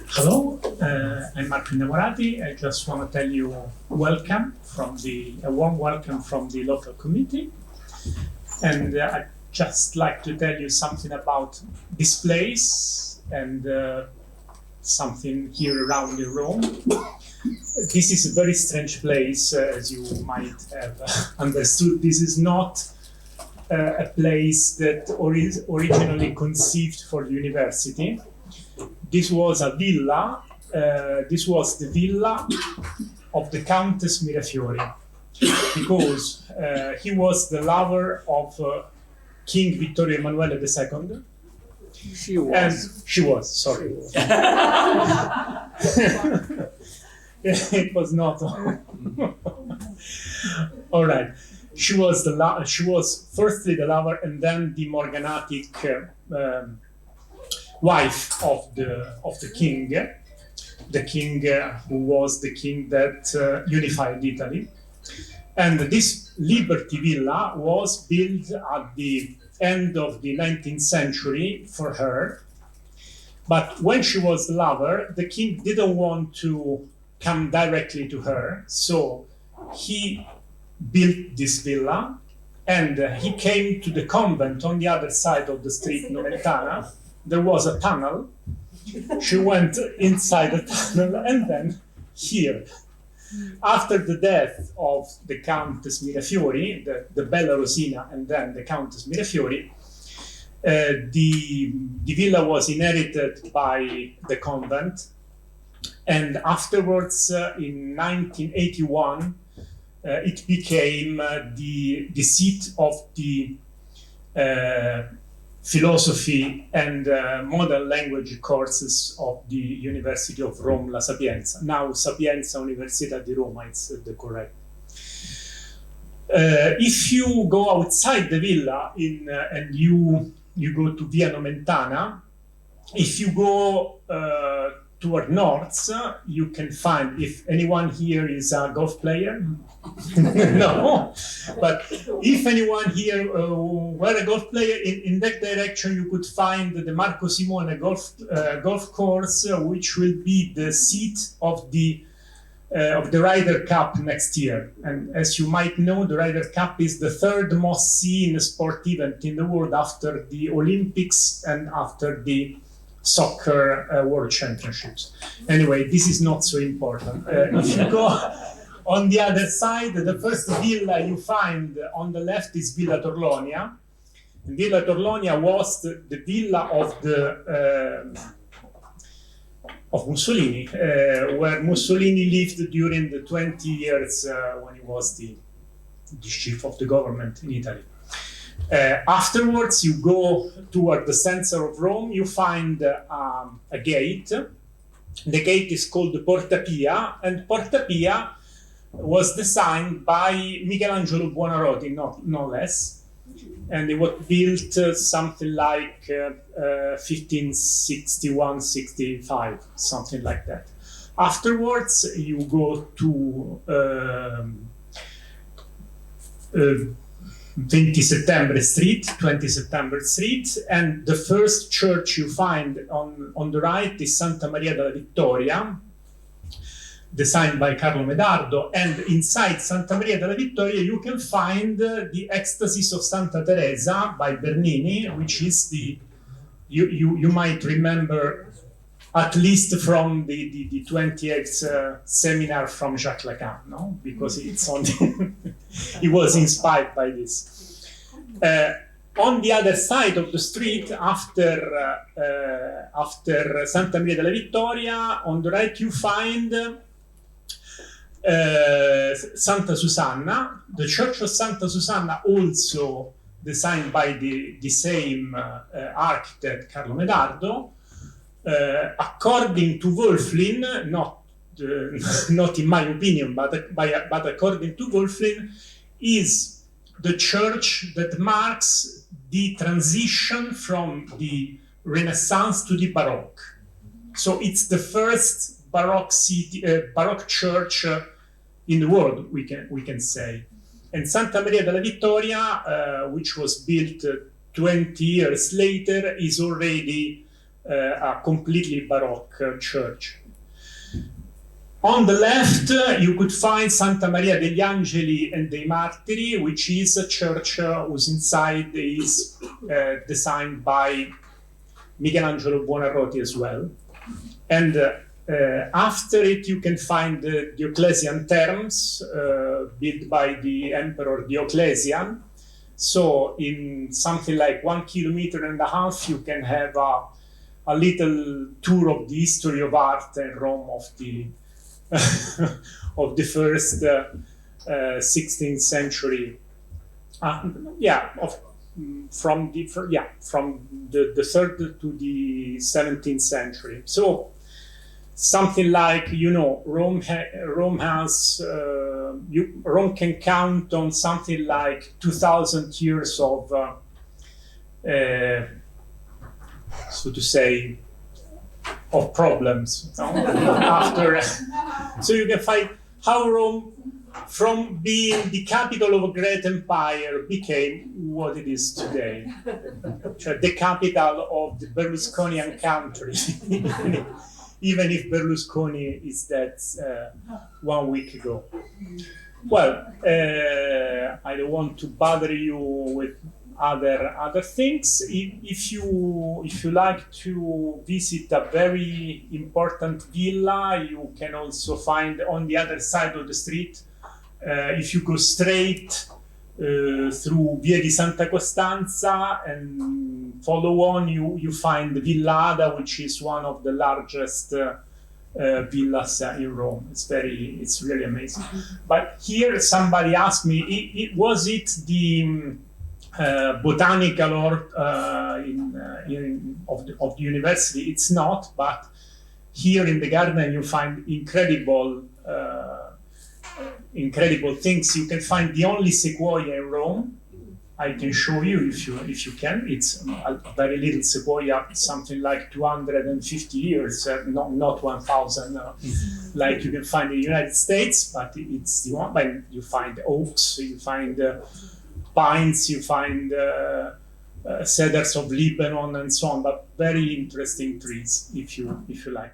Hello, I'm Marco Innamorati. I just want to tell you welcome a warm welcome from the local committee. And I'd just like to tell you something about this place and something here around in Rome. This is a very strange place, as you might have understood. This is not a place that originally conceived for the university. This was a villa. This was the villa of the Countess Mirafiori, because he was the lover of King Vittorio Emanuele II. She was. And she was, sorry. It was not. All right. She was firstly the lover, and then the morganatic wife of the king, who was the king that unified Italy. And this Liberty Villa was built at the end of the 19th century for her. But when she was the lover, the king didn't want to come directly to her, so he built this villa, and he came to the convent on the other side of the street, Nomentana. There was a tunnel. She went inside the tunnel, and then here, after the death of the Countess Mirafiori, the Bella Rosina, and then the Countess Mirafiori, the villa was inherited by the convent, and afterwards, in 1981, it became the seat of the philosophy and modern language courses of the University of Rome, La Sapienza. Now Sapienza Università di Roma, it's the correct. If you go outside the villa and you go to Via Nomentana, if you go toward north, you can find, if anyone here is a golf player, no, but if anyone here were a golf player, in that direction you could find the Marco Simone golf course, which will be the seat of the Ryder Cup next year. And as you might know, the Ryder Cup is the third most seen sport event in the world after the Olympics and after the soccer World Championships. Anyway, this is not so important. If you go on the other side, the first villa you find on the left is Villa Torlonia. And Villa Torlonia was the villa of Mussolini, where Mussolini lived during the 20 years when he was the chief of the government in Italy. Afterwards, you go toward the center of Rome, you find a gate. The gate is called Porta Pia, and Porta Pia was designed by Michelangelo Buonarroti, no less. And it was built something like 1561-65, something like that. Afterwards, you go to 20 September Street, and the first church you find on the right is Santa Maria della Vittoria, designed by Carlo Medardo, and inside Santa Maria della Vittoria you can find the Ecstasies of Santa Teresa by Bernini, which is you might remember at least from the 20th seminar from Jacques Lacan, no? Because it's on he was inspired by this. On the other side of the street, after Santa Maria della Vittoria, on the right you find Santa Susanna, the Church of Santa Susanna, also designed by the same architect Carlo Medardo. According to Wölfflin, not in my opinion, but according to Wölfflin, is the church that marks the transition from the Renaissance to the Baroque. So it's the first Baroque church in the world, we can say. And Santa Maria della Vittoria, which was built 20 years later, is already a completely Baroque church. On the left, you could find Santa Maria degli Angeli and dei Martiri, which is a church whose inside is designed by Michelangelo Buonarroti as well. And after it, you can find the Diocletian terms built by the Emperor Diocletian. So in something like 1.5 kilometers, you can have a little tour of the history of art in Rome of the of the first 16th century. From the 3rd to the 17th century. So something like, you know, Rome can count on something like 2,000 years of, so to say, of problems after. So you can find how Rome, from being the capital of a great empire, became what it is today. The capital of the Berlusconian country. Even if Berlusconi is dead 1 week ago. Well, I don't want to bother you with other things. If you like to visit a very important villa, you can also find on the other side of the street. If you go straight through Via di Santa Costanza and follow on, you find the Villa Ada, which is one of the largest villas in Rome. It's really amazing. But here somebody asked me, was it the botanical or of the university? It's not, but here in the garden you find incredible things. You can find the only sequoia in Rome. I can show you if you can. It's a very little sequoia, something like 250 years, not 1,000 like you can find in the United States, but it's the one. But you find oaks, you find pines, you find cedars of Lebanon and so on. But very interesting trees if you like.